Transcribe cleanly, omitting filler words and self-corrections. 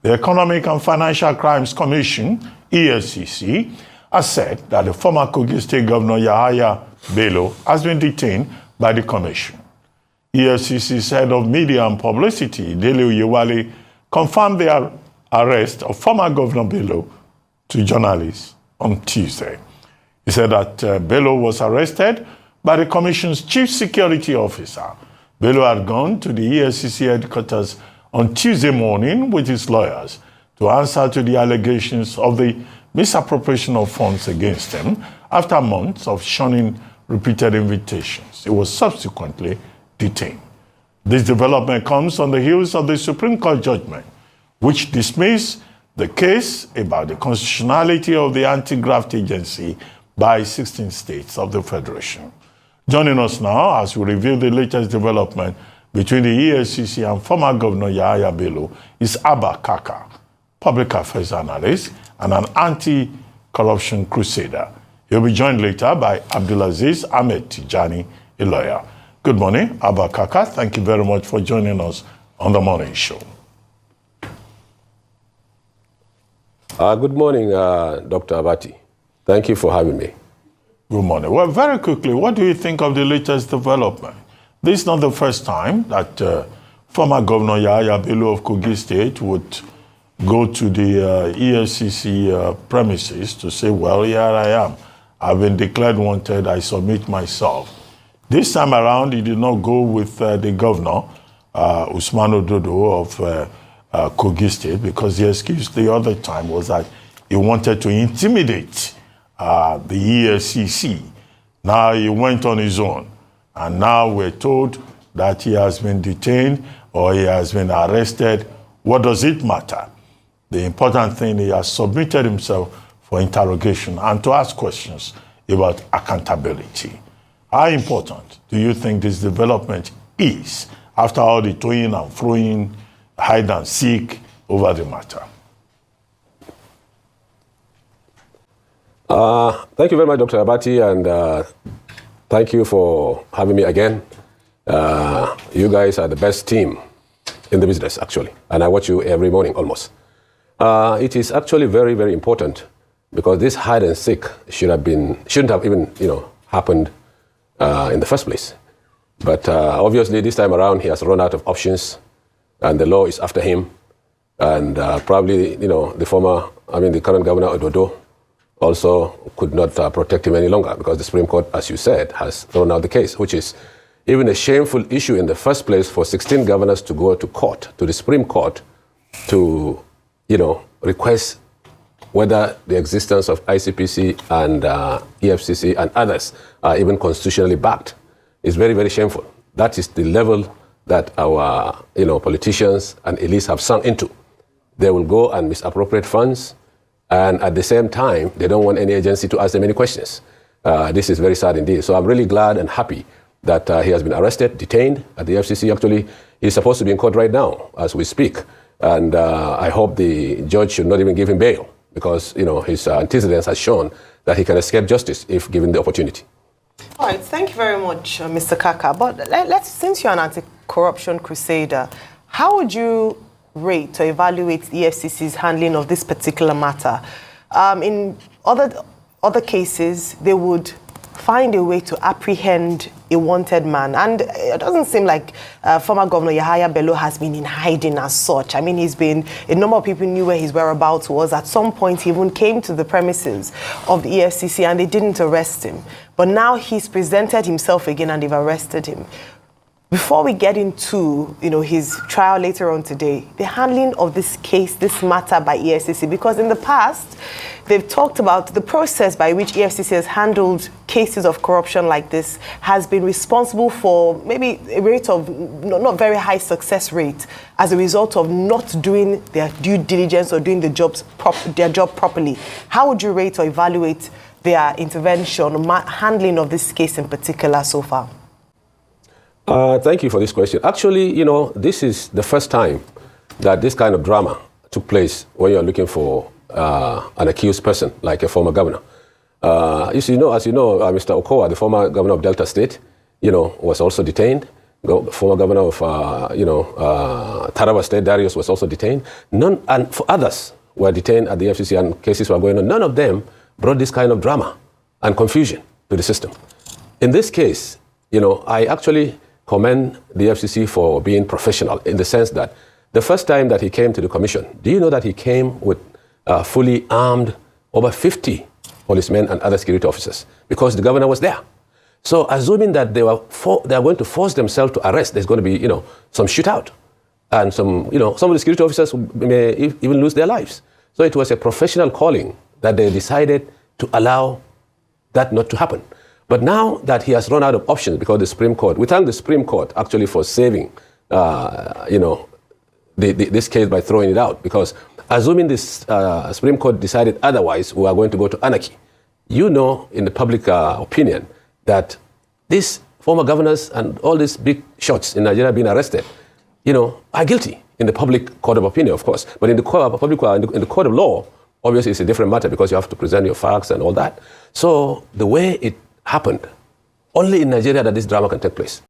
The Economic and Financial Crimes Commission, EFCC, has said that the former Kogi State Governor Yahaya Bello has been detained by the commission. EFCC's head of media and publicity, Dele Oyewale, confirmed the arrest of former Governor Bello to journalists on Tuesday. He said that Bello was arrested by the commission's chief security officer. Bello had gone to the EFCC headquarters on Tuesday morning with his lawyers to answer to the allegations of the misappropriation of funds against him after months of shunning repeated invitations. He was subsequently detained. This development comes on the heels of the Supreme Court judgment, which dismissed the case about the constitutionality of the anti-graft agency by 16 states of the Federation. Joining us now as we review the latest development between the EFCC and former Governor Yahaya Bello is Abba Kaka, public affairs analyst and an anti-corruption crusader. He'll be joined later by Abdulaziz Ahmed Tijani, a lawyer. Good morning, Abba Kaka. Thank you very much for joining us on the morning show. Good morning, Dr. Abati. Thank you for having me. Good morning. Well, very quickly, what do you think of the latest development? This is not the first time that former Governor Yahaya Bello of Kogi State would go to the EFCC premises to say, well, here I am. I've been declared wanted. I submit myself. This time around, he did not go with the governor, Usman Ododo of Kogi State, because the excuse the other time was that he wanted to intimidate the EFCC. Now he went on his own. And now we're told that he has been detained or he has been arrested. What does it matter? The important thing, he has submitted himself for interrogation and to ask questions about accountability. How important do you think this development is after all the toing and froing, hide and seek over the matter? Thank you very much, Dr. Abati, and thank you for having me again. You guys are the best team in the business, actually, and I watch you every morning almost. It is actually very, very important because this hide and seek shouldn't have even, happened in the first place. But obviously, this time around, he has run out of options, and the law is after him. And probably, the current governor Ododo also could not protect him any longer because the Supreme Court, as you said, has thrown out the case, which is even a shameful issue in the first place for 16 governors to go to court, to the Supreme Court, to, request whether the existence of ICPC and EFCC and others are even constitutionally backed. It's very, very shameful. That is the level that our, politicians and elites have sunk into. They will go and misappropriate funds, and at the same time, they don't want any agency to ask them any questions. This is very sad indeed. So I'm really glad and happy that he has been arrested, detained at the FCC. Actually, he's supposed to be in court right now as we speak. And I hope the judge should not even give him bail because, his antecedents has shown that he can escape justice if given the opportunity. All right, thank you very much, Mr. Kaka. But since you're an anti-corruption crusader, how would you rate or evaluate the EFCC's handling of this particular matter? In other cases, they would find a way to apprehend a wanted man. And it doesn't seem like former Governor Yahaya Bello has been in hiding as such. I mean, a number of people knew where his whereabouts was. At some point, he even came to the premises of the EFCC and they didn't arrest him. But now he's presented himself again and they've arrested him. Before we get into, his trial later on today, the handling of this case, this matter by EFCC, because in the past, they've talked about the process by which EFCC has handled cases of corruption like this has been responsible for maybe a rate of not very high success rate as a result of not doing their due diligence or doing their job properly. How would you rate or evaluate their intervention, handling of this case in particular so far? Thank you for this question. Actually, this is the first time that this kind of drama took place when you're looking for an accused person, like a former governor. As you know, Mr. Okowa, the former governor of Delta State, was also detained. former governor of, Taraba State, Darius, was also detained. And for others were detained at the FCC and cases were going on. None of them brought this kind of drama and confusion to the system. In this case, I actually commend the FCC for being professional in the sense that the first time that he came to the commission, do you know that he came with fully armed over 50 policemen and other security officers because the governor was there. So assuming that they are going to force themselves to arrest, there's going to be, some shootout. And some of the security officers may even lose their lives. So it was a professional calling that they decided to allow that not to happen. But now that he has run out of options because the Supreme Court, we thank the Supreme Court actually for saving, this case by throwing it out. Because assuming this Supreme Court decided otherwise, we are going to go to anarchy. In the public opinion, that these former governors and all these big shots in Nigeria being arrested, are guilty in the public court of opinion, of course. But in the court of in the court of law, obviously it's a different matter because you have to present your facts and all that. So the way it happened, only in Nigeria that this drama can take place.